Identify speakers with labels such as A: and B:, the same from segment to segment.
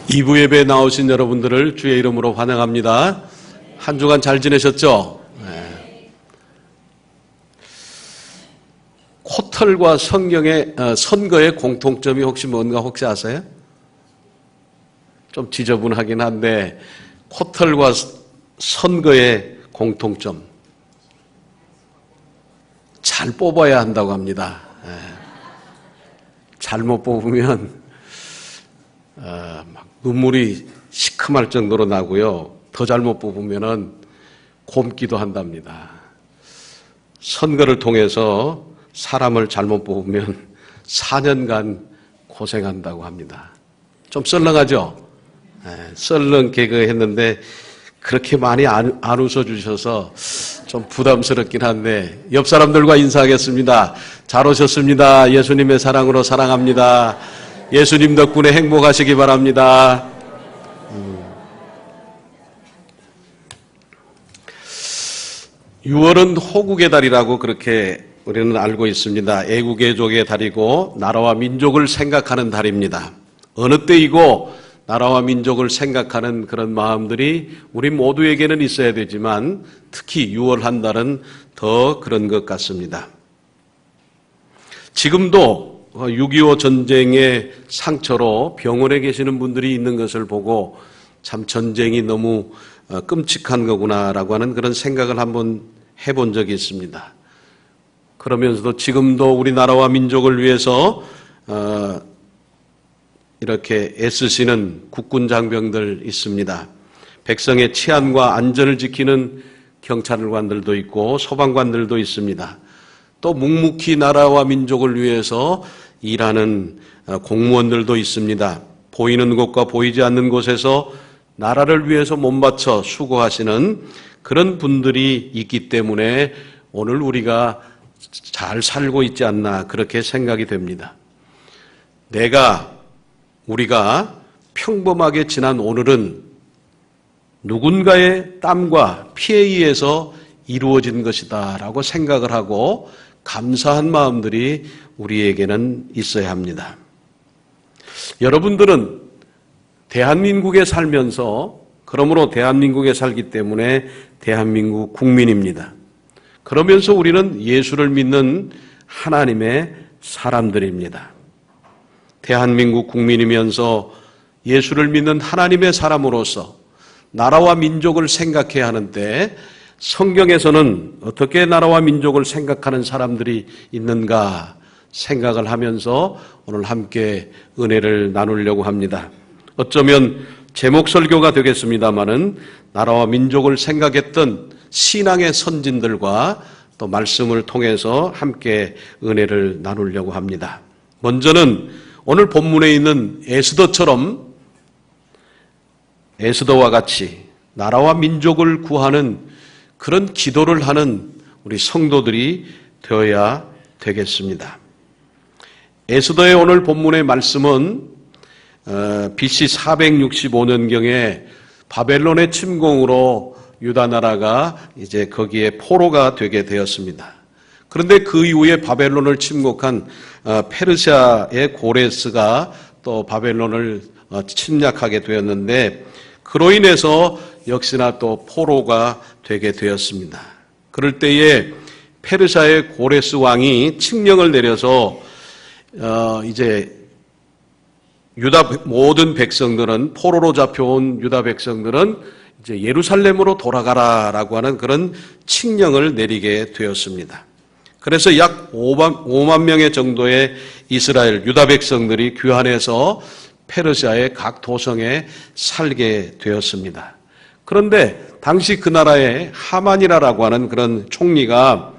A: 2부 예배에 나오신 여러분들을 주의 이름으로 환영합니다. 한 주간 잘 지내셨죠? 네. 코털과 선거의 공통점이 혹시 뭔가 혹시 아세요? 좀 지저분하긴 한데 코털과 선거의 공통점, 잘 뽑아야 한다고 합니다. 네. 잘못 뽑으면 막 눈물이 시큼할 정도로 나고요. 더 잘못 뽑으면은 곰기도 한답니다. 선거를 통해서 사람을 잘못 뽑으면 4년간 고생한다고 합니다. 좀 썰렁하죠? 네, 썰렁 개그 했는데 그렇게 많이 안 웃어주셔서 좀 부담스럽긴 한데 옆 사람들과 인사하겠습니다. 잘 오셨습니다. 예수님의 사랑으로 사랑합니다. 예수님 덕분에 행복하시기 바랍니다. 6월은 호국의 달이라고 그렇게 우리는 알고 있습니다. 애국애족의 달이고 나라와 민족을 생각하는 달입니다. 어느 때이고 나라와 민족을 생각하는 그런 마음들이 우리 모두에게는 있어야 되지만 특히 6월 한 달은 더 그런 것 같습니다. 지금도 6.25 전쟁의 상처로 병원에 계시는 분들이 있는 것을 보고 참 전쟁이 너무 끔찍한 거구나라고 하는 그런 생각을 한번 해본 적이 있습니다. 그러면서도 지금도 우리나라와 민족을 위해서 이렇게 애쓰시는 국군 장병들 있습니다. 백성의 치안과 안전을 지키는 경찰관들도 있고 소방관들도 있습니다. 또 묵묵히 나라와 민족을 위해서 일하는 공무원들도 있습니다. 보이는 곳과 보이지 않는 곳에서 나라를 위해서 몸바쳐 수고하시는 그런 분들이 있기 때문에 오늘 우리가 잘 살고 있지 않나 그렇게 생각이 됩니다. 우리가 평범하게 지난 오늘은 누군가의 땀과 피에 의해서 이루어진 것이다 라고 생각을 하고 감사한 마음들이 우리에게는 있어야 합니다. 여러분들은 대한민국에 살면서 그러므로 대한민국에 살기 때문에 대한민국 국민입니다. 그러면서 우리는 예수를 믿는 하나님의 사람들입니다. 대한민국 국민이면서 예수를 믿는 하나님의 사람으로서 나라와 민족을 생각해야 하는데 성경에서는 어떻게 나라와 민족을 생각하는 사람들이 있는가 생각을 하면서 오늘 함께 은혜를 나누려고 합니다. 어쩌면 제목 설교가 되겠습니다마는 나라와 민족을 생각했던 신앙의 선진들과 또 말씀을 통해서 함께 은혜를 나누려고 합니다. 먼저는 오늘 본문에 있는 에스더와 같이 나라와 민족을 구하는 그런 기도를 하는 우리 성도들이 되어야 되겠습니다. 에스더의 오늘 본문의 말씀은 BC 465년경에 바벨론의 침공으로 유다 나라가 이제 거기에 포로가 되게 되었습니다. 그런데 그 이후에 바벨론을 침공한 페르시아의 고레스가 또 바벨론을 침략하게 되었는데 그로 인해서 역시나 또 포로가 되게 되었습니다. 그럴 때에 페르시아의 고레스 왕이 칙령을 내려서 이제 유다 모든 백성들은 포로로 잡혀온 유다 백성들은 이제 예루살렘으로 돌아가라라고 하는 그런 칙령을 내리게 되었습니다. 그래서 약 5만 명의 정도의 이스라엘 유다 백성들이 귀환해서 페르시아의 각 도성에 살게 되었습니다. 그런데 당시 그 나라의 하만이라고 하는 그런 총리가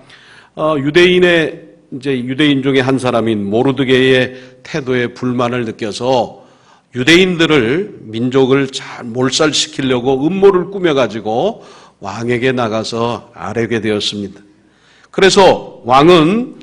A: 유대인 중에 한 사람인 모르드게의 태도에 불만을 느껴서 유대인들을 민족을 잘 몰살시키려고 음모를 꾸며가지고 왕에게 나가서 아뢰게 되었습니다. 그래서 왕은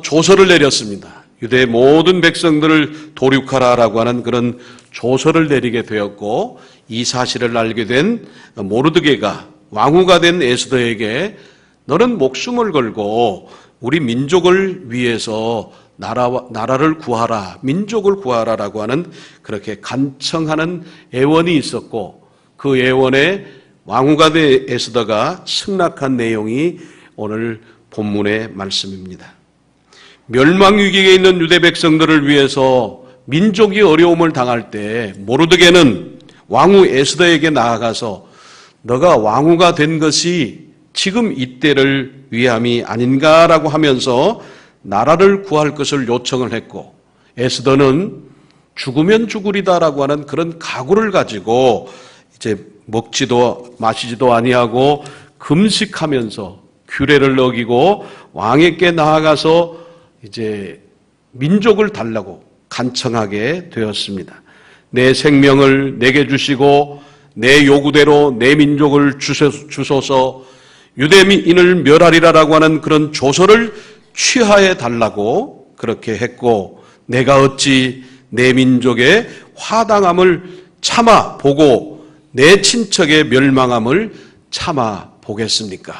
A: 조서를 내렸습니다. 유대의 모든 백성들을 도륙하라라고 하는 그런 조서를 내리게 되었고 이 사실을 알게 된 모르드게가 왕후가 된 에스더에게 너는 목숨을 걸고 우리 민족을 위해서 나라를 구하라, 민족을 구하라라고 하는 그렇게 간청하는 애원이 있었고, 그 애원에 왕후가대 에스더가 승낙한 내용이 오늘 본문의 말씀입니다. 멸망위기에 있는 유대 백성들을 위해서 민족이 어려움을 당할 때 모르드게는 왕후 에스더에게 나아가서 너가 왕후가 된 것이 지금 이때를 위함이 아닌가라고 하면서 나라를 구할 것을 요청을 했고, 에스더는 죽으면 죽으리다라고 하는 그런 각오를 가지고 이제 먹지도 마시지도 아니하고 금식하면서 규례를 어기고 왕에게 나아가서 이제 민족을 달라고 간청하게 되었습니다. 내 생명을 내게 주시고 내 요구대로 내 민족을 주소서, 유대인을 멸하리라라고 하는 그런 조서를 취하해 달라고 그렇게 했고, 내가 어찌 내 민족의 화당함을 참아 보고 내 친척의 멸망함을 참아 보겠습니까?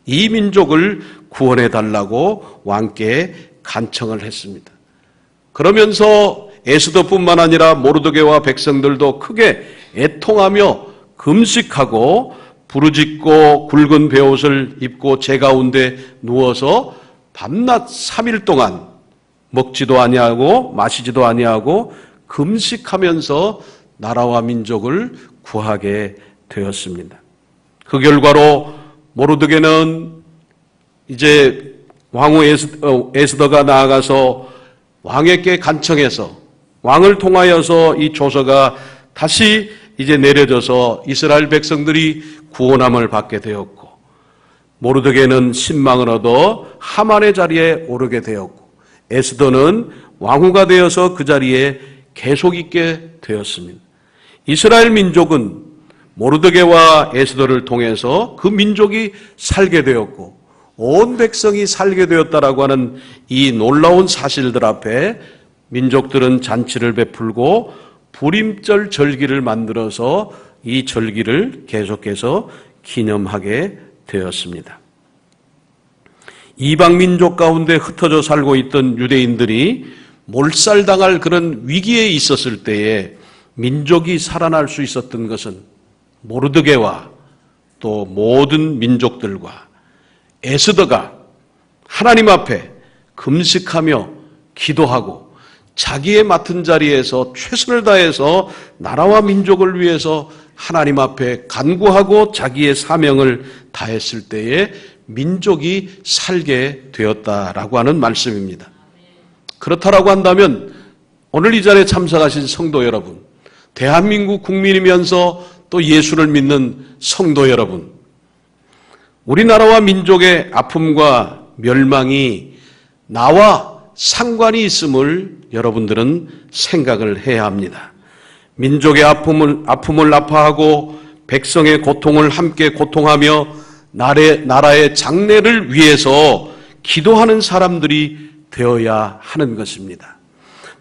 A: 이 민족을 구원해 달라고 왕께 간청을 했습니다. 그러면서 에스더뿐만 아니라 모르드게와 백성들도 크게 애통하며 금식하고 부르짖고 굵은 베옷을 입고 제 가운데 누워서 밤낮 3일 동안 먹지도 아니하고 마시지도 아니하고 금식하면서 나라와 민족을 구하게 되었습니다. 그 결과로 모르드게는 이제 왕후 에스더가 나아가서 왕에게 간청해서 왕을 통하여서 이 조서가 다시 이제 내려져서 이스라엘 백성들이 구원함을 받게 되었고, 모르드게는 신망을 얻어 하만의 자리에 오르게 되었고, 에스더는 왕후가 되어서 그 자리에 계속 있게 되었습니다. 이스라엘 민족은 모르드게와 에스더를 통해서 그 민족이 살게 되었고 온 백성이 살게 되었다라고 하는 이 놀라운 사실들 앞에 민족들은 잔치를 베풀고 불임절 절기를 만들어서 이 절기를 계속해서 기념하게 되었습니다. 이방 민족 가운데 흩어져 살고 있던 유대인들이 몰살당할 그런 위기에 있었을 때에 민족이 살아날 수 있었던 것은 모르드게와 또 모든 민족들과 에스더가 하나님 앞에 금식하며 기도하고 자기의 맡은 자리에서 최선을 다해서 나라와 민족을 위해서 하나님 앞에 간구하고 자기의 사명을 다했을 때에 민족이 살게 되었다라고 하는 말씀입니다. 그렇다라고 한다면 오늘 이 자리에 참석하신 성도 여러분, 대한민국 국민이면서 또 예수를 믿는 성도 여러분, 우리나라와 민족의 아픔과 멸망이 나와 상관이 있음을 여러분들은 생각을 해야 합니다. 민족의 아픔을 아파하고 백성의 고통을 함께 고통하며 나라의 장래를 위해서 기도하는 사람들이 되어야 하는 것입니다.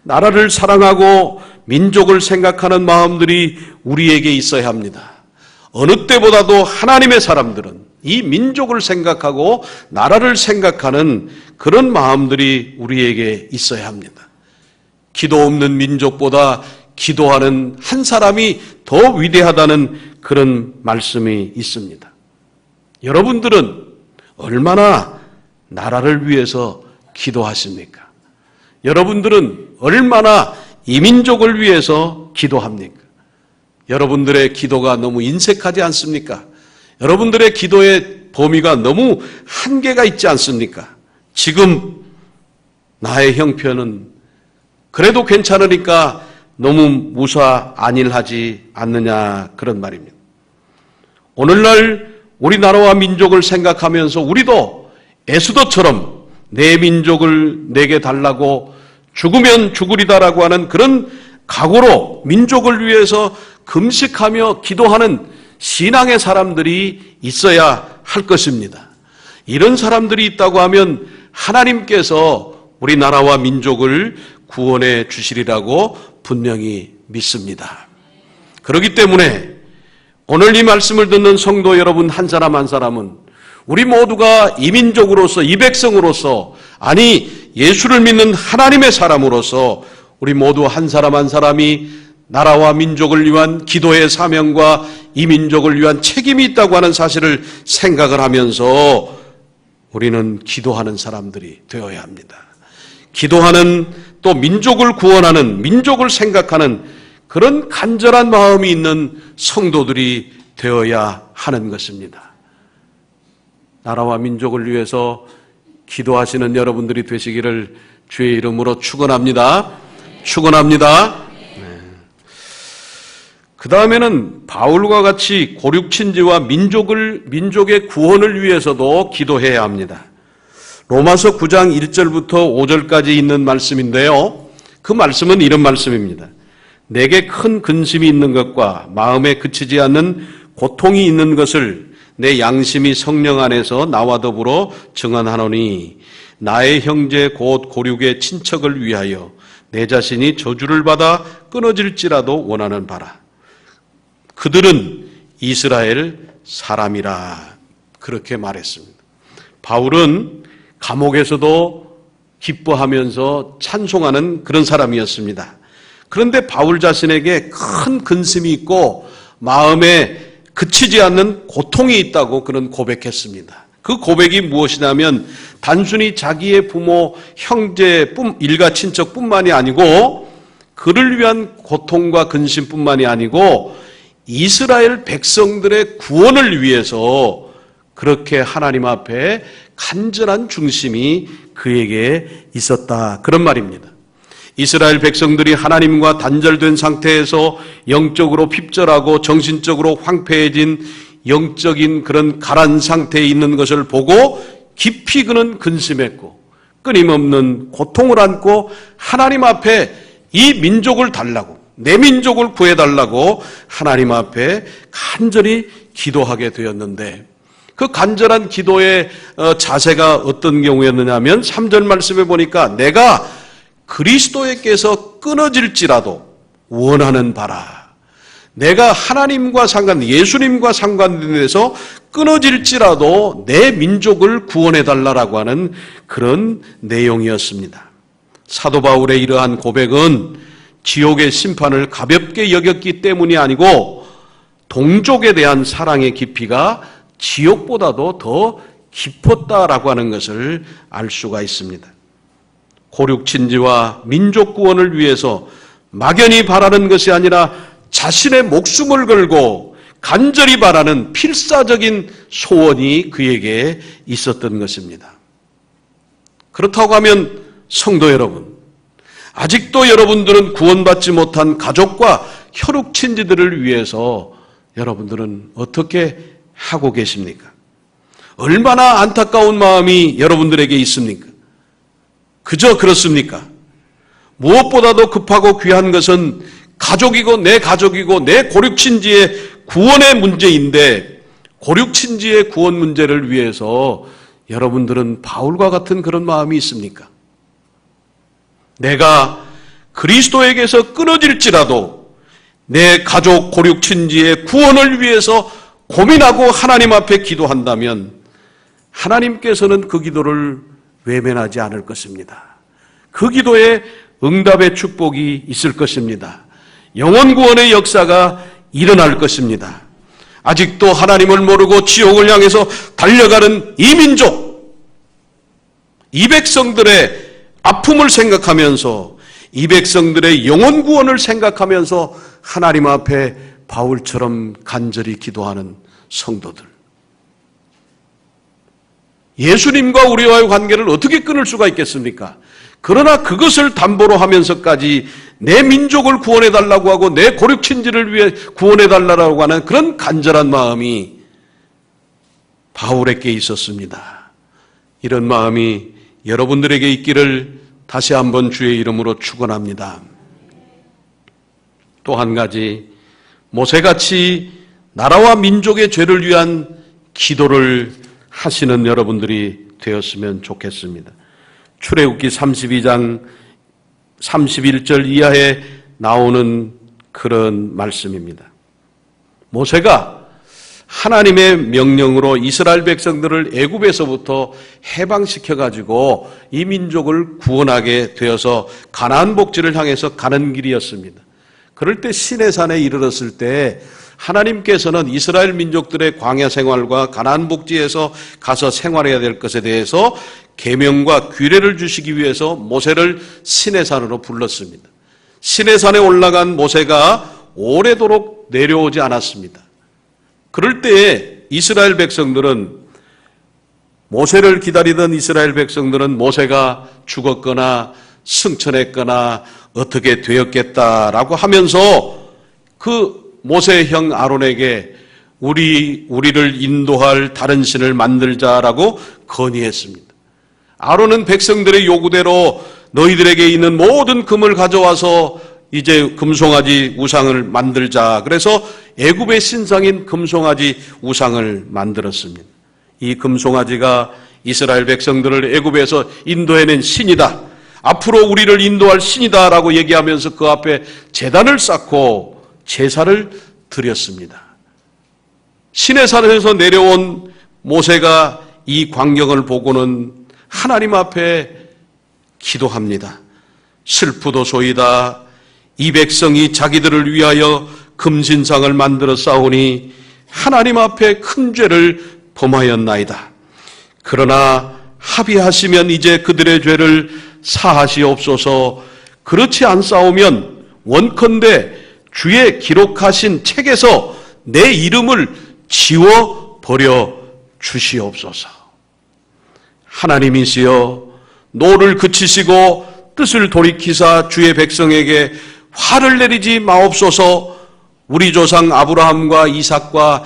A: 나라를 사랑하고 민족을 생각하는 마음들이 우리에게 있어야 합니다. 어느 때보다도 하나님의 사람들은 이 민족을 생각하고 나라를 생각하는 그런 마음들이 우리에게 있어야 합니다. 기도 없는 민족보다 기도하는 한 사람이 더 위대하다는 그런 말씀이 있습니다. 여러분들은 얼마나 나라를 위해서 기도하십니까? 여러분들은 얼마나 이 민족을 위해서 기도합니까? 여러분들의 기도가 너무 인색하지 않습니까? 여러분들의 기도의 범위가 너무 한계가 있지 않습니까? 지금 나의 형편은 그래도 괜찮으니까 너무 무사 안일하지 않느냐, 그런 말입니다. 오늘날 우리나라와 민족을 생각하면서 우리도 에스더처럼 내 민족을 내게 달라고 죽으면 죽으리다라고 하는 그런 각오로 민족을 위해서 금식하며 기도하는 신앙의 사람들이 있어야 할 것입니다. 이런 사람들이 있다고 하면 하나님께서 우리나라와 민족을 구원해 주시리라고 분명히 믿습니다. 그렇기 때문에 오늘 이 말씀을 듣는 성도 여러분 한 사람 한 사람은 우리 모두가 이 민족으로서, 이 백성으로서, 아니 예수를 믿는 하나님의 사람으로서 우리 모두 한 사람 한 사람이 나라와 민족을 위한 기도의 사명과 이 민족을 위한 책임이 있다고 하는 사실을 생각을 하면서 우리는 기도하는 사람들이 되어야 합니다. 기도하는, 또 민족을 구원하는, 민족을 생각하는 그런 간절한 마음이 있는 성도들이 되어야 하는 것입니다. 나라와 민족을 위해서 기도하시는 여러분들이 되시기를 주의 이름으로 축원합니다. 축원합니다. 그 다음에는 바울과 같이 고륙친지와 민족의 구원을 위해서도 기도해야 합니다. 로마서 9장 1절부터 5절까지 있는 말씀인데요. 그 말씀은 이런 말씀입니다. 내게 큰 근심이 있는 것과 마음에 그치지 않는 고통이 있는 것을 내 양심이 성령 안에서 나와 더불어 증언하노니 나의 형제 곧 고륙의 친척을 위하여 내 자신이 저주를 받아 끊어질지라도 원하는 바라. 그들은 이스라엘 사람이라. 그렇게 말했습니다. 바울은 감옥에서도 기뻐하면서 찬송하는 그런 사람이었습니다. 그런데 바울 자신에게 큰 근심이 있고 마음에 그치지 않는 고통이 있다고 그는 고백했습니다. 그 고백이 무엇이냐면 단순히 자기의 부모, 형제, 일가 친척뿐만이 아니고 그를 위한 고통과 근심뿐만이 아니고 이스라엘 백성들의 구원을 위해서 그렇게 하나님 앞에 간절한 중심이 그에게 있었다. 그런 말입니다. 이스라엘 백성들이 하나님과 단절된 상태에서 영적으로 핍절하고 정신적으로 황폐해진 영적인 그런 가란 상태에 있는 것을 보고 깊이 그는 근심했고 끊임없는 고통을 안고 하나님 앞에 이 민족을 달라고, 내 민족을 구해달라고 하나님 앞에 간절히 기도하게 되었는데 그 간절한 기도의 자세가 어떤 경우였느냐 하면 3절 말씀에 보니까 내가 그리스도에게서 끊어질지라도 원하는 바라. 내가 하나님과 예수님과 상관돼서 끊어질지라도 내 민족을 구원해달라고 하는 그런 내용이었습니다. 사도 바울의 이러한 고백은 지옥의 심판을 가볍게 여겼기 때문이 아니고 동족에 대한 사랑의 깊이가 지옥보다도 더 깊었다라고 하는 것을 알 수가 있습니다. 고륙친지와 민족 구원을 위해서 막연히 바라는 것이 아니라 자신의 목숨을 걸고 간절히 바라는 필사적인 소원이 그에게 있었던 것입니다. 그렇다고 하면 성도 여러분, 아직도 여러분들은 구원받지 못한 가족과 혈육친지들을 위해서 여러분들은 어떻게 하고 계십니까? 얼마나 안타까운 마음이 여러분들에게 있습니까? 그저 그렇습니까? 무엇보다도 급하고 귀한 것은 가족이고 내 고륙친지의 구원의 문제인데 고륙친지의 구원 문제를 위해서 여러분들은 바울과 같은 그런 마음이 있습니까? 내가 그리스도에게서 끊어질지라도 내 가족 고륙친지의 구원을 위해서 고민하고 하나님 앞에 기도한다면 하나님께서는 그 기도를 외면하지 않을 것입니다. 그 기도에 응답의 축복이 있을 것입니다. 영혼 구원의 역사가 일어날 것입니다. 아직도 하나님을 모르고 지옥을 향해서 달려가는 이 민족, 이 백성들의 아픔을 생각하면서 이 백성들의 영혼 구원을 생각하면서 하나님 앞에 바울처럼 간절히 기도하는 성도들. 예수님과 우리와의 관계를 어떻게 끊을 수가 있겠습니까? 그러나 그것을 담보로 하면서까지 내 민족을 구원해달라고 하고 내 고륙친지를 위해 구원해달라고 하는 그런 간절한 마음이 바울에게 있었습니다. 이런 마음이 여러분들에게 있기를 다시 한번 주의 이름으로 축원합니다. 또 한 가지, 모세같이 나라와 민족의 죄를 위한 기도를 하시는 여러분들이 되었으면 좋겠습니다. 출애굽기 32장 31절 이하에 나오는 그런 말씀입니다. 모세가 하나님의 명령으로 이스라엘 백성들을 애굽에서부터 해방시켜가지고 이 민족을 구원하게 되어서 가나안 복지를 향해서 가는 길이었습니다. 그럴 때 시내산에 이르렀을 때 하나님께서는 이스라엘 민족들의 광야 생활과 가나안 복지에서 가서 생활해야 될 것에 대해서 계명과 규례를 주시기 위해서 모세를 시내산으로 불렀습니다. 시내산에 올라간 모세가 오래도록 내려오지 않았습니다. 그럴 때에 이스라엘 백성들은, 모세를 기다리던 이스라엘 백성들은 모세가 죽었거나 승천했거나 어떻게 되었겠다라고 하면서 그 모세의 형 아론에게 우리를 인도할 다른 신을 만들자라고 건의했습니다. 아론은 백성들의 요구대로 너희들에게 있는 모든 금을 가져와서 이제 금송아지 우상을 만들자. 그래서 애굽의 신상인 금송아지 우상을 만들었습니다. 이 금송아지가 이스라엘 백성들을 애굽에서 인도해낸 신이다, 앞으로 우리를 인도할 신이다라고 얘기하면서 그 앞에 제단을 쌓고 제사를 드렸습니다. 시내산에서 내려온 모세가 이 광경을 보고는 하나님 앞에 기도합니다. 슬프도소이다. 이 백성이 자기들을 위하여 금신상을 만들어 싸우니 하나님 앞에 큰 죄를 범하였나이다. 그러나 합의하시면 이제 그들의 죄를 사하시옵소서. 그렇지 않사오면 원컨대 주의 기록하신 책에서 내 이름을 지워버려 주시옵소서. 하나님이시여, 노를 그치시고 뜻을 돌이키사 주의 백성에게 화를 내리지 마옵소서. 우리 조상 아브라함과 이삭과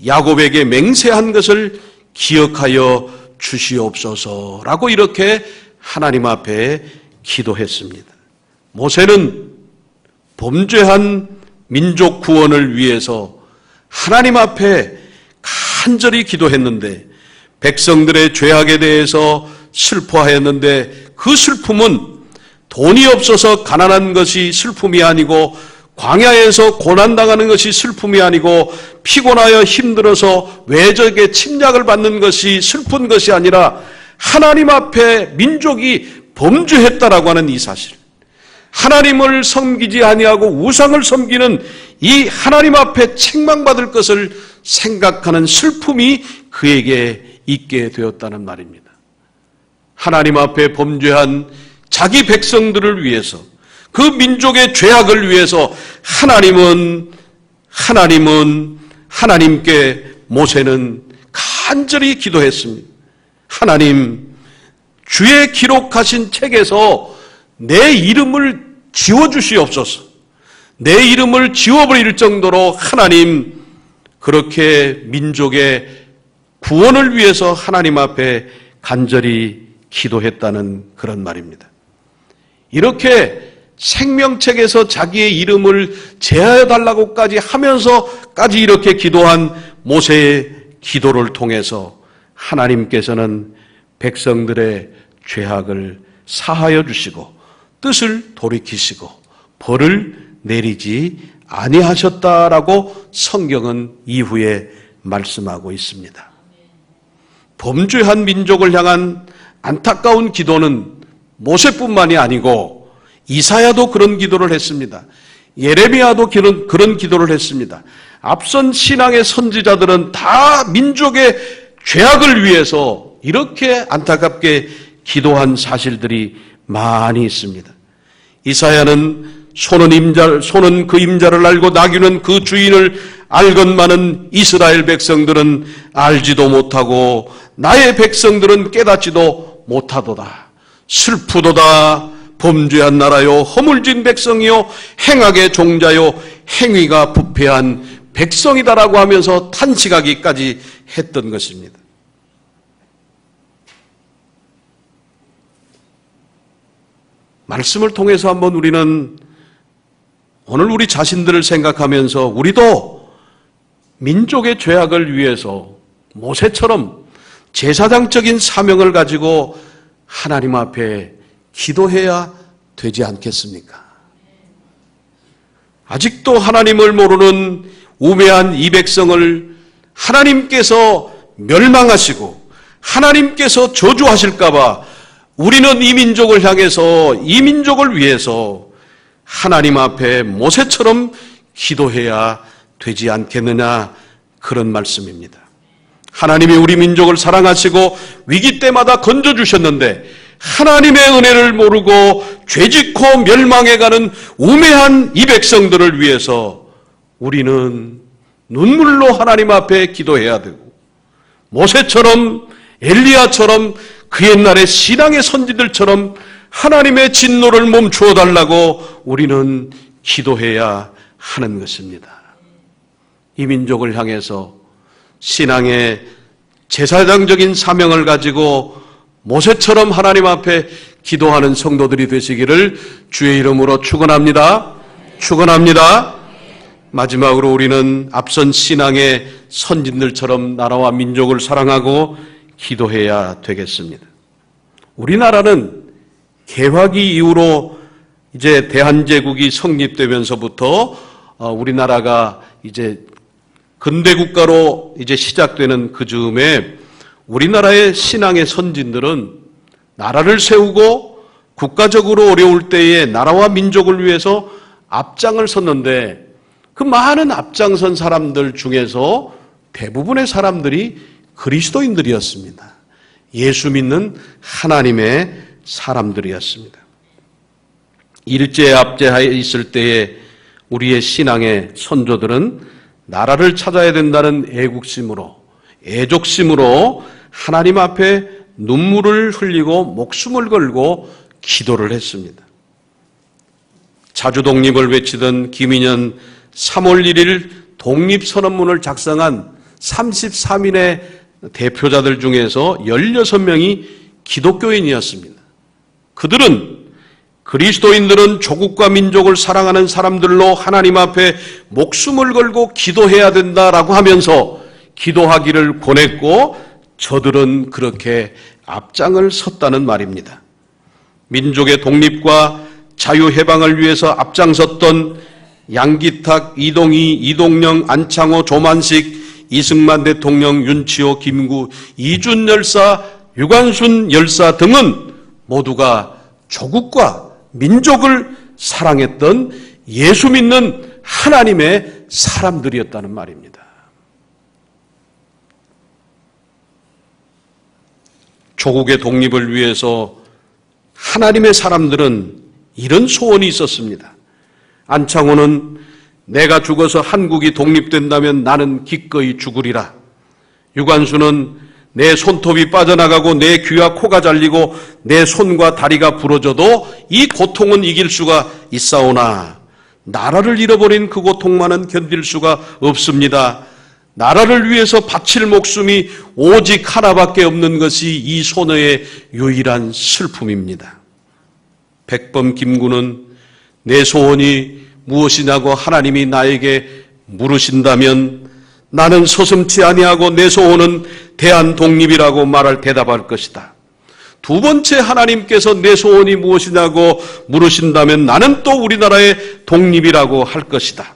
A: 야곱에게 맹세한 것을 기억하여 주시옵소서라고 이렇게 하나님 앞에 기도했습니다. 모세는 범죄한 민족 구원을 위해서 하나님 앞에 간절히 기도했는데, 백성들의 죄악에 대해서 슬퍼하였는데, 그 슬픔은 돈이 없어서 가난한 것이 슬픔이 아니고, 광야에서 고난당하는 것이 슬픔이 아니고, 피곤하여 힘들어서 외적의 침략을 받는 것이 슬픈 것이 아니라 하나님 앞에 민족이 범죄했다라고 하는 이 사실, 하나님을 섬기지 아니하고 우상을 섬기는 이 하나님 앞에 책망받을 것을 생각하는 슬픔이 그에게 있게 되었다는 말입니다. 하나님 앞에 범죄한 자기 백성들을 위해서, 그 민족의 죄악을 위해서 하나님께 모세는 간절히 기도했습니다. 하나님, 주의 기록하신 책에서 내 이름을 지워주시옵소서. 내 이름을 지워버릴 정도로 하나님, 그렇게 민족의 구원을 위해서 하나님 앞에 간절히 기도했다는 그런 말입니다. 이렇게 생명책에서 자기의 이름을 제하여 달라고까지 하면서까지 이렇게 기도한 모세의 기도를 통해서 하나님께서는 백성들의 죄악을 사하여 주시고 뜻을 돌이키시고 벌을 내리지 아니하셨다라고 성경은 이후에 말씀하고 있습니다. 범죄한 민족을 향한 안타까운 기도는 모세뿐만이 아니고 이사야도 그런 기도를 했습니다. 예레미야도 그런 기도를 했습니다. 앞선 신앙의 선지자들은 다 민족의 죄악을 위해서 이렇게 안타깝게 기도한 사실들이 많이 있습니다. 이사야는 소는 그 임자를 알고 나귀는 그 주인을 알건만은 이스라엘 백성들은 알지도 못하고 나의 백성들은 깨닫지도 못하도다. 슬프도다. 범죄한 나라요, 허물진 백성이요, 행악의 종자요, 행위가 부패한 백성이다라고 하면서 탄식하기까지 했던 것입니다. 말씀을 통해서 한번 우리는 오늘 우리 자신들을 생각하면서 우리도 민족의 죄악을 위해서 모세처럼 제사장적인 사명을 가지고 하나님 앞에 기도해야 되지 않겠습니까? 아직도 하나님을 모르는 우매한 이 백성을 하나님께서 멸망하시고 하나님께서 저주하실까봐 우리는 이 민족을 향해서, 이 민족을 위해서 하나님 앞에 모세처럼 기도해야 되지 않겠느냐, 그런 말씀입니다. 하나님이 우리 민족을 사랑하시고 위기 때마다 건져주셨는데 하나님의 은혜를 모르고 죄짓고 멸망해가는 우매한 이 백성들을 위해서 우리는 눈물로 하나님 앞에 기도해야 되고, 모세처럼, 엘리야처럼, 그 옛날의 신앙의 선지들처럼 하나님의 진노를 멈추어 달라고 우리는 기도해야 하는 것입니다. 이 민족을 향해서 신앙의 제사장적인 사명을 가지고 모세처럼 하나님 앞에 기도하는 성도들이 되시기를 주의 이름으로 축원합니다. 축원합니다. 마지막으로 우리는 앞선 신앙의 선진들처럼 나라와 민족을 사랑하고 기도해야 되겠습니다. 우리나라는 개화기 이후로 이제 대한제국이 성립되면서부터 우리나라가 이제 근대국가로 이제 시작되는 그 즈음에 우리나라의 신앙의 선진들은 나라를 세우고 국가적으로 어려울 때에 나라와 민족을 위해서 앞장을 섰는데, 그 많은 앞장선 사람들 중에서 대부분의 사람들이 그리스도인들이었습니다. 예수 믿는 하나님의 사람들이었습니다. 일제 압제하에 있을 때에 우리의 신앙의 선조들은 나라를 찾아야 된다는 애국심으로, 애족심으로 하나님 앞에 눈물을 흘리고 목숨을 걸고 기도를 했습니다. 자주 독립을 외치던 김인현 3월 1일 독립선언문을 작성한 33인의 대표자들 중에서 16명이 기독교인이었습니다. 그들은 그리스도인들은 조국과 민족을 사랑하는 사람들로 하나님 앞에 목숨을 걸고 기도해야 된다라고 하면서 기도하기를 권했고, 저들은 그렇게 앞장을 섰다는 말입니다. 민족의 독립과 자유해방을 위해서 앞장섰던 양기탁, 이동희, 이동영, 안창호, 조만식, 이승만 대통령, 윤치호, 김구, 이준 열사, 유관순 열사 등은 모두가 조국과 민족을 사랑했던 예수 믿는 하나님의 사람들이었다는 말입니다. 조국의 독립을 위해서 하나님의 사람들은 이런 소원이 있었습니다. 안창호는 내가 죽어서 한국이 독립된다면 나는 기꺼이 죽으리라. 유관수는 내 손톱이 빠져나가고 내 귀와 코가 잘리고 내 손과 다리가 부러져도 이 고통은 이길 수가 있사오나 나라를 잃어버린 그 고통만은 견딜 수가 없습니다. 나라를 위해서 바칠 목숨이 오직 하나밖에 없는 것이 이 소녀의 유일한 슬픔입니다. 백범 김구는 내 소원이 무엇이냐고 하나님이 나에게 물으신다면 나는 서슴지 아니하고 내 소원은 대한독립이라고 대답할 것이다. 두 번째 하나님께서 내 소원이 무엇이냐고 물으신다면 나는 또 우리나라의 독립이라고 할 것이다.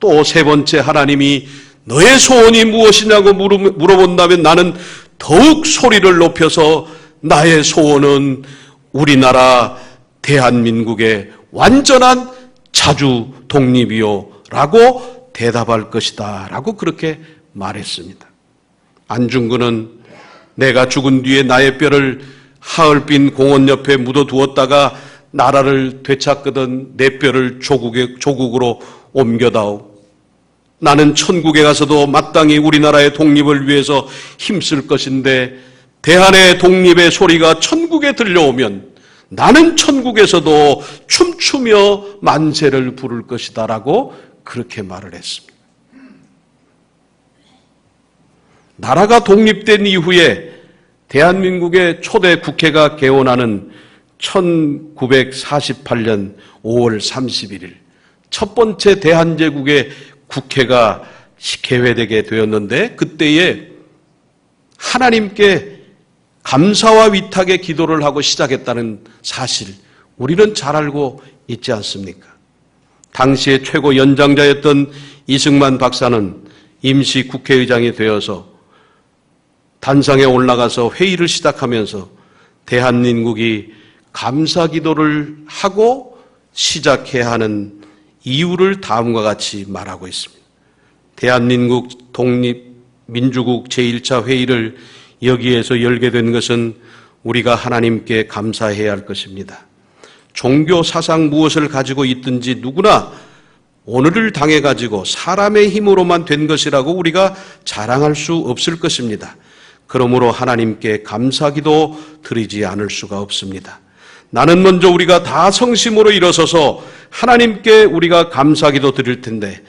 A: 또 세 번째 하나님이 너의 소원이 무엇이냐고 물어본다면 나는 더욱 소리를 높여서 나의 소원은 우리나라 대한민국의 완전한 자주 독립이요 라고 대답할 것이다 라고 그렇게 말했습니다. 안중근은 내가 죽은 뒤에 나의 뼈를 하얼빈 공원 옆에 묻어두었다가 나라를 되찾거든 내 뼈를 조국으로 옮겨다오. 나는 천국에 가서도 마땅히 우리나라의 독립을 위해서 힘쓸 것인데 대한의 독립의 소리가 천국에 들려오면 나는 천국에서도 춤추며 만세를 부를 것이다 라고 그렇게 말을 했습니다. 나라가 독립된 이후에 대한민국의 초대 국회가 개원하는 1948년 5월 31일 첫 번째 대한제국의 국회가 개회되게 되었는데 그때에 하나님께 감사와 위탁의 기도를 하고 시작했다는 사실 우리는 잘 알고 있지 않습니까? 당시의 최고 연장자였던 이승만 박사는 임시 국회의장이 되어서 단상에 올라가서 회의를 시작하면서 대한민국이 감사 기도를 하고 시작해야 하는 이유를 다음과 같이 말하고 있습니다. 대한민국 독립민주국 제1차 회의를 여기에서 열게 된 것은 우리가 하나님께 감사해야 할 것입니다. 종교 사상 무엇을 가지고 있든지 누구나 오늘을 당해가지고 사람의 힘으로만 된 것이라고 우리가 자랑할 수 없을 것입니다. 그러므로 하나님께 감사기도 드리지 않을 수가 없습니다. 나는 먼저 우리가 다 성심으로 일어서서 하나님께 우리가 감사기도 드릴 텐데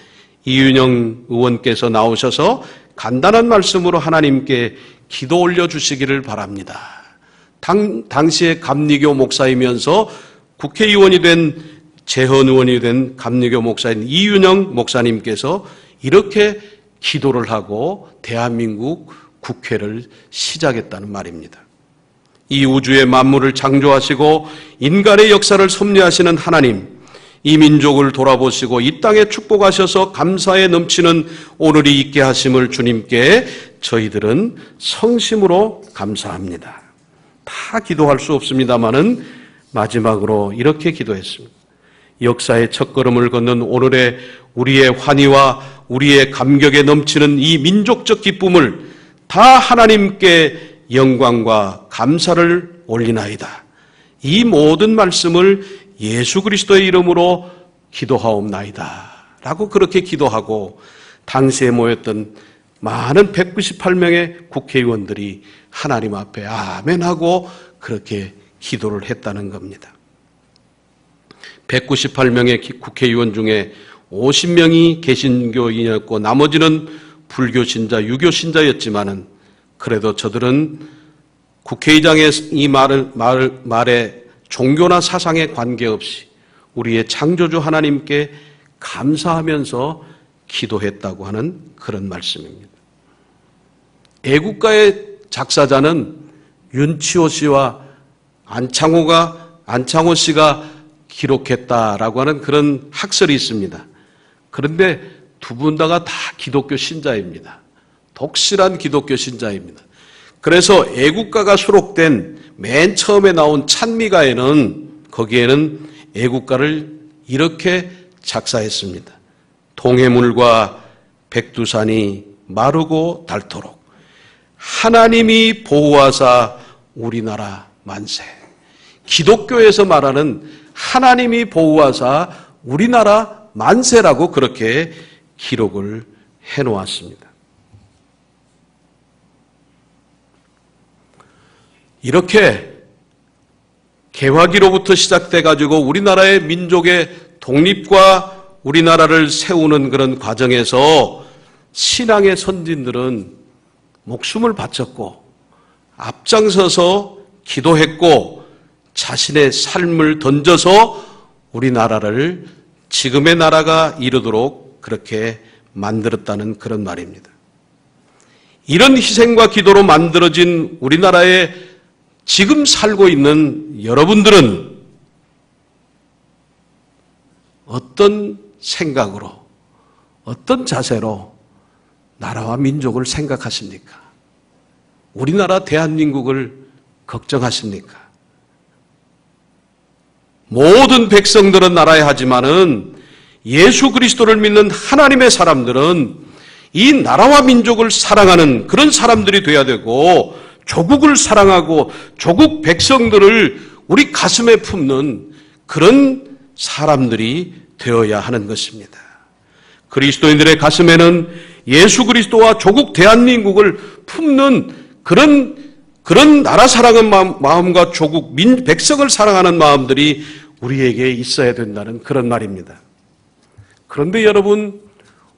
A: 이윤영 의원께서 나오셔서 간단한 말씀으로 하나님께 기도 올려주시기를 바랍니다. 당시에 감리교 목사이면서 국회의원이 된 재헌 의원이 된 감리교 목사인 이윤영 목사님께서 이렇게 기도를 하고 대한민국 국회를 시작했다는 말입니다. 이 우주의 만물을 창조하시고 인간의 역사를 섭리하시는 하나님, 이 민족을 돌아보시고 이 땅에 축복하셔서 감사에 넘치는 오늘이 있게 하심을 주님께 저희들은 성심으로 감사합니다. 다 기도할 수 없습니다마는 마지막으로 이렇게 기도했습니다. 역사의 첫걸음을 걷는 오늘의 우리의 환희와 우리의 감격에 넘치는 이 민족적 기쁨을 다 하나님께 영광과 감사를 올리나이다. 이 모든 말씀을 예수 그리스도의 이름으로 기도하옵나이다 라고 그렇게 기도하고 당시에 모였던 많은 198명의 국회의원들이 하나님 앞에 아멘하고 그렇게 기도를 했다는 겁니다. 198명의 국회의원 중에 50명이 개신교인이었고 나머지는 불교 신자, 유교 신자였지만은 그래도 저들은 국회의장의 이 말에 종교나 사상에 관계없이 우리의 창조주 하나님께 감사하면서 기도했다고 하는 그런 말씀입니다. 애국가의 작사자는 윤치호 씨와 안창호 씨가 기록했다라고 하는 그런 학설이 있습니다. 그런데 두 분 다가 다 기독교 신자입니다. 독실한 기독교 신자입니다. 그래서 애국가가 수록된 맨 처음에 나온 찬미가에는 거기에는 애국가를 이렇게 작사했습니다. 동해물과 백두산이 마르고 닳도록 하나님이 보호하사 우리나라 만세. 기독교에서 말하는 하나님이 보호하사 우리나라 만세라고 그렇게 기록을 해놓았습니다. 이렇게 개화기로부터 시작돼가지고 우리나라의 민족의 독립과 우리나라를 세우는 그런 과정에서 신앙의 선진들은 목숨을 바쳤고 앞장서서 기도했고 자신의 삶을 던져서 우리나라를 지금의 나라가 이르도록 그렇게 만들었다는 그런 말입니다. 이런 희생과 기도로 만들어진 우리나라에 지금 살고 있는 여러분들은 어떤 생각으로, 어떤 자세로 나라와 민족을 생각하십니까? 우리나라 대한민국을 걱정하십니까? 모든 백성들은 나라에 하지만은 예수 그리스도를 믿는 하나님의 사람들은 이 나라와 민족을 사랑하는 그런 사람들이 돼야 되고 조국을 사랑하고 조국 백성들을 우리 가슴에 품는 그런 사람들이 되어야 하는 것입니다. 그리스도인들의 가슴에는 예수 그리스도와 조국 대한민국을 품는 그런 나라 사랑하는 마음과 조국 백성을 사랑하는 마음들이 우리에게 있어야 된다는 그런 말입니다. 그런데 여러분,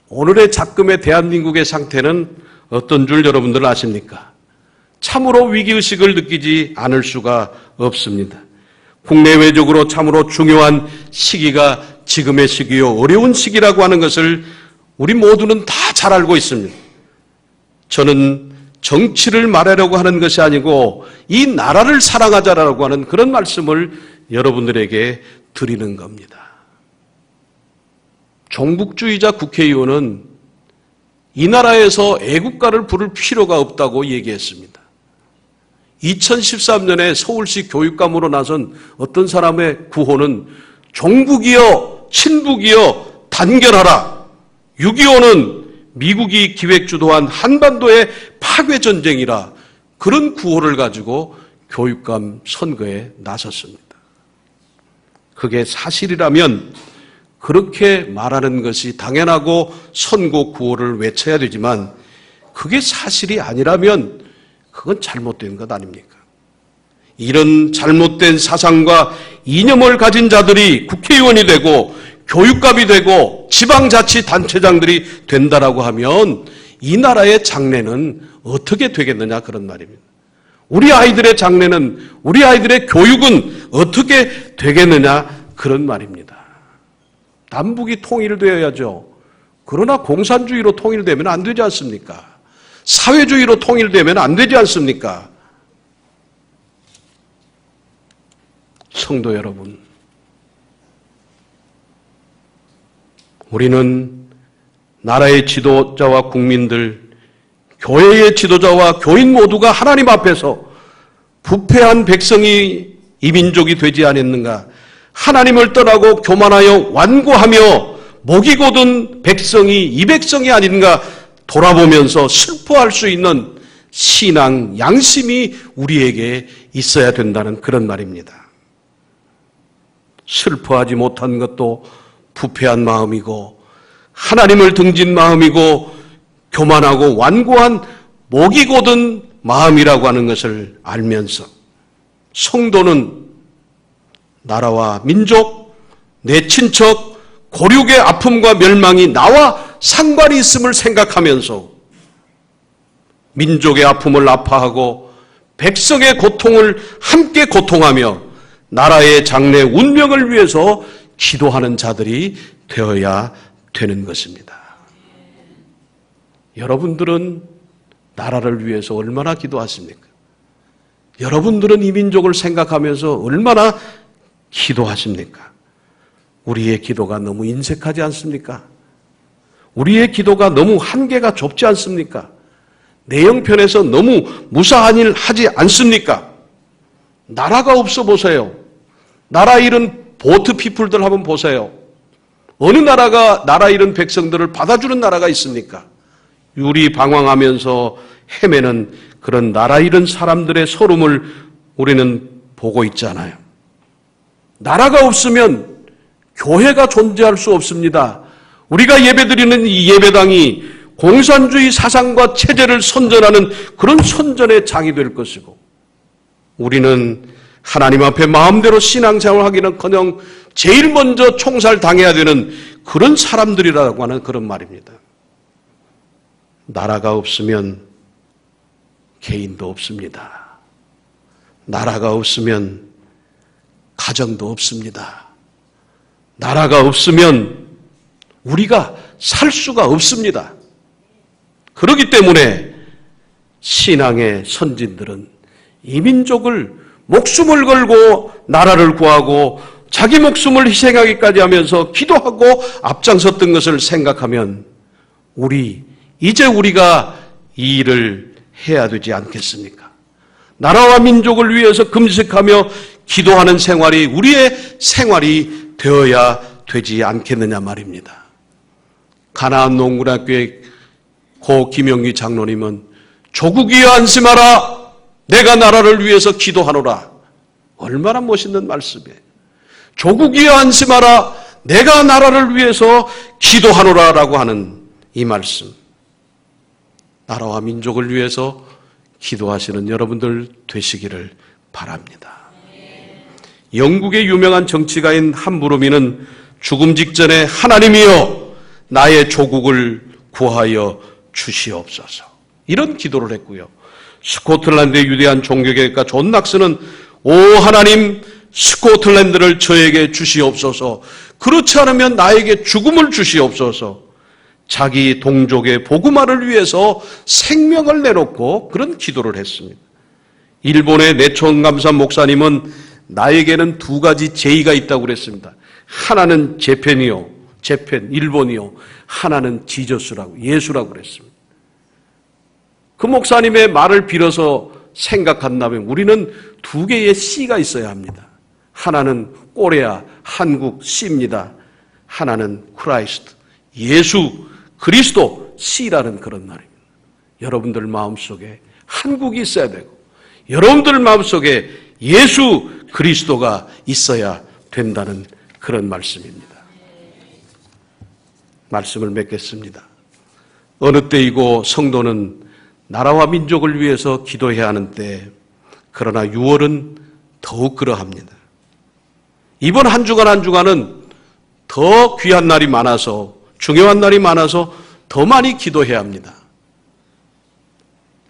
A: 오늘의 작금의 대한민국의 상태는 어떤 줄 여러분들 아십니까? 참으로 위기의식을 느끼지 않을 수가 없습니다. 국내외적으로 참으로 중요한 시기가 지금의 시기요, 어려운 시기라고 하는 것을 우리 모두는 다 잘 알고 있습니다. 저는 정치를 말하려고 하는 것이 아니고 이 나라를 사랑하자라고 하는 그런 말씀을 여러분들에게 드리는 겁니다. 종북주의자 국회의원은 이 나라에서 애국가를 부를 필요가 없다고 얘기했습니다. 2013년에 서울시 교육감으로 나선 어떤 사람의 구호는 종북이여 친북이여 단결하라. 6.25는 미국이 기획주도한 한반도의 파괴전쟁이라, 그런 구호를 가지고 교육감 선거에 나섰습니다. 그게 사실이라면 그렇게 말하는 것이 당연하고 선거 구호를 외쳐야 되지만, 그게 사실이 아니라면 그건 잘못된 것 아닙니까? 이런 잘못된 사상과 이념을 가진 자들이 국회의원이 되고 교육감이 되고 지방자치단체장들이 된다라고 하면 이 나라의 장래는 어떻게 되겠느냐, 그런 말입니다. 우리 아이들의 장래는, 우리 아이들의 교육은 어떻게 되겠느냐, 그런 말입니다. 남북이 통일되어야죠. 그러나 공산주의로 통일되면 안 되지 않습니까? 사회주의로 통일되면 안 되지 않습니까? 성도 여러분, 우리는 나라의 지도자와 국민들, 교회의 지도자와 교인 모두가 하나님 앞에서 부패한 백성이 이 민족이 되지 않았는가, 하나님을 떠나고 교만하여 완고하며 목이 곧은 백성이 이 백성이 아닌가 돌아보면서 슬퍼할 수 있는 신앙 양심이 우리에게 있어야 된다는 그런 말입니다. 슬퍼하지 못한 것도 부패한 마음이고 하나님을 등진 마음이고 교만하고 완고한 목이 곧은 마음이라고 하는 것을 알면서 성도는 나라와 민족, 내 친척, 고륙의 아픔과 멸망이 나와 상관이 있음을 생각하면서 민족의 아픔을 아파하고 백성의 고통을 함께 고통하며 나라의 장래 운명을 위해서 기도하는 자들이 되어야 되는 것입니다. 여러분들은 나라를 위해서 얼마나 기도하십니까? 여러분들은 이 민족을 생각하면서 얼마나 기도하십니까? 우리의 기도가 너무 인색하지 않습니까? 우리의 기도가 너무 한계가 좁지 않습니까? 내 형편에서 너무 무사한 일 하지 않습니까? 나라가 없어 보세요. 나라 잃은 보트 피플들 한번 보세요. 어느 나라가 나라 잃은 백성들을 받아주는 나라가 있습니까? 유리 방황하면서 헤매는 그런 나라 잃은 사람들의 소름을 우리는 보고 있잖아요. 나라가 없으면 교회가 존재할 수 없습니다. 우리가 예배드리는 이 예배당이 공산주의 사상과 체제를 선전하는 그런 선전의 장이 될 것이고, 우리는 하나님 앞에 마음대로 신앙생활을 하기는커녕 제일 먼저 총살당해야 되는 그런 사람들이라고 하는 그런 말입니다. 나라가 없으면 개인도 없습니다. 나라가 없으면 가정도 없습니다. 나라가 없으면 우리가 살 수가 없습니다. 그렇기 때문에 신앙의 선진들은 이 민족을 목숨을 걸고 나라를 구하고 자기 목숨을 희생하기까지 하면서 기도하고 앞장섰던 것을 생각하면 이제 우리가 이 일을 해야 되지 않겠습니까? 나라와 민족을 위해서 금식하며 기도하는 생활이 우리의 생활이 되어야 되지 않겠느냐 말입니다. 가나안 농구학교의 고 김영기 장로님은 조국이여 안심하라, 내가 나라를 위해서 기도하노라. 얼마나 멋있는 말씀이에요. 조국이여 안심하라, 내가 나라를 위해서 기도하노라라고 하는 이 말씀. 나라와 민족을 위해서 기도하시는 여러분들 되시기를 바랍니다. 영국의 유명한 정치가인 함부르미는 죽음 직전에 하나님이여 나의 조국을 구하여 주시옵소서, 이런 기도를 했고요. 스코틀랜드의 유대한 종교개혁가 존 낙스는 오 하나님, 스코틀랜드를 저에게 주시옵소서, 그렇지 않으면 나에게 죽음을 주시옵소서, 자기 동족의 복음화를 위해서 생명을 내놓고 그런 기도를 했습니다. 일본의 내촌감사 목사님은 나에게는 두 가지 제의가 있다고 그랬습니다. 하나는 재팬, 일본이요. 하나는 지저스라고, 예수라고 그랬습니다. 그 목사님의 말을 빌어서 생각한다면 우리는 두 개의 C가 있어야 합니다. 하나는 꼬레아, 한국 C입니다. 하나는 크라이스트, 예수, 그리스도 C라는 그런 말입니다. 여러분들 마음속에 한국이 있어야 되고 여러분들 마음속에 예수 그리스도가 있어야 된다는 그런 말씀입니다. 말씀을 맺겠습니다. 어느 때이고 성도는 나라와 민족을 위해서 기도해야 하는 때, 그러나 6월은 더욱 그러합니다. 이번 한 주간 한 주간은 더 귀한 날이 많아서, 중요한 날이 많아서 더 많이 기도해야 합니다.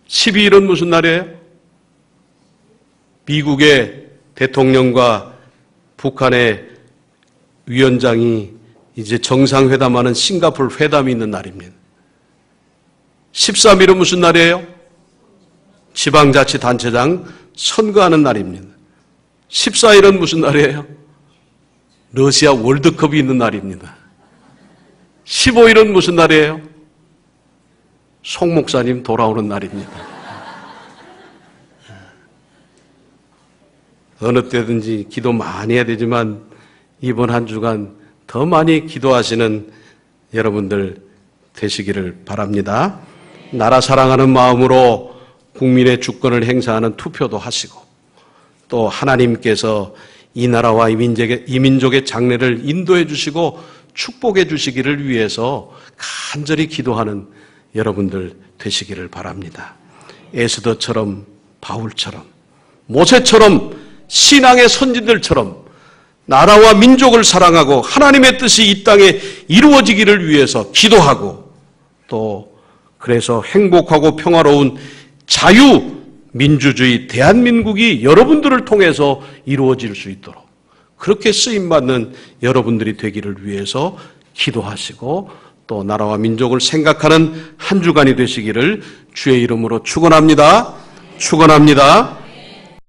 A: 12일은 무슨 날이에요? 미국의 대통령과 북한의 위원장이 이제 정상회담하는 싱가포르 회담이 있는 날입니다. 13일은 무슨 날이에요? 지방자치단체장 선거하는 날입니다. 14일은 무슨 날이에요? 러시아 월드컵이 있는 날입니다. 15일은 무슨 날이에요? 송 목사님 돌아오는 날입니다. 어느 때든지 기도 많이 해야 되지만 이번 한 주간 더 많이 기도하시는 여러분들 되시기를 바랍니다. 나라 사랑하는 마음으로 국민의 주권을 행사하는 투표도 하시고, 또 하나님께서 이 나라와 이 민족의 장래를 인도해 주시고 축복해 주시기를 위해서 간절히 기도하는 여러분들 되시기를 바랍니다. 에스더처럼, 바울처럼, 모세처럼, 신앙의 선진들처럼 나라와 민족을 사랑하고 하나님의 뜻이 이 땅에 이루어지기를 위해서 기도하고, 또 그래서 행복하고 평화로운 자유민주주의 대한민국이 여러분들을 통해서 이루어질 수 있도록 그렇게 쓰임받는 여러분들이 되기를 위해서 기도하시고, 또 나라와 민족을 생각하는 한 주간이 되시기를 주의 이름으로 축원합니다. 축원합니다.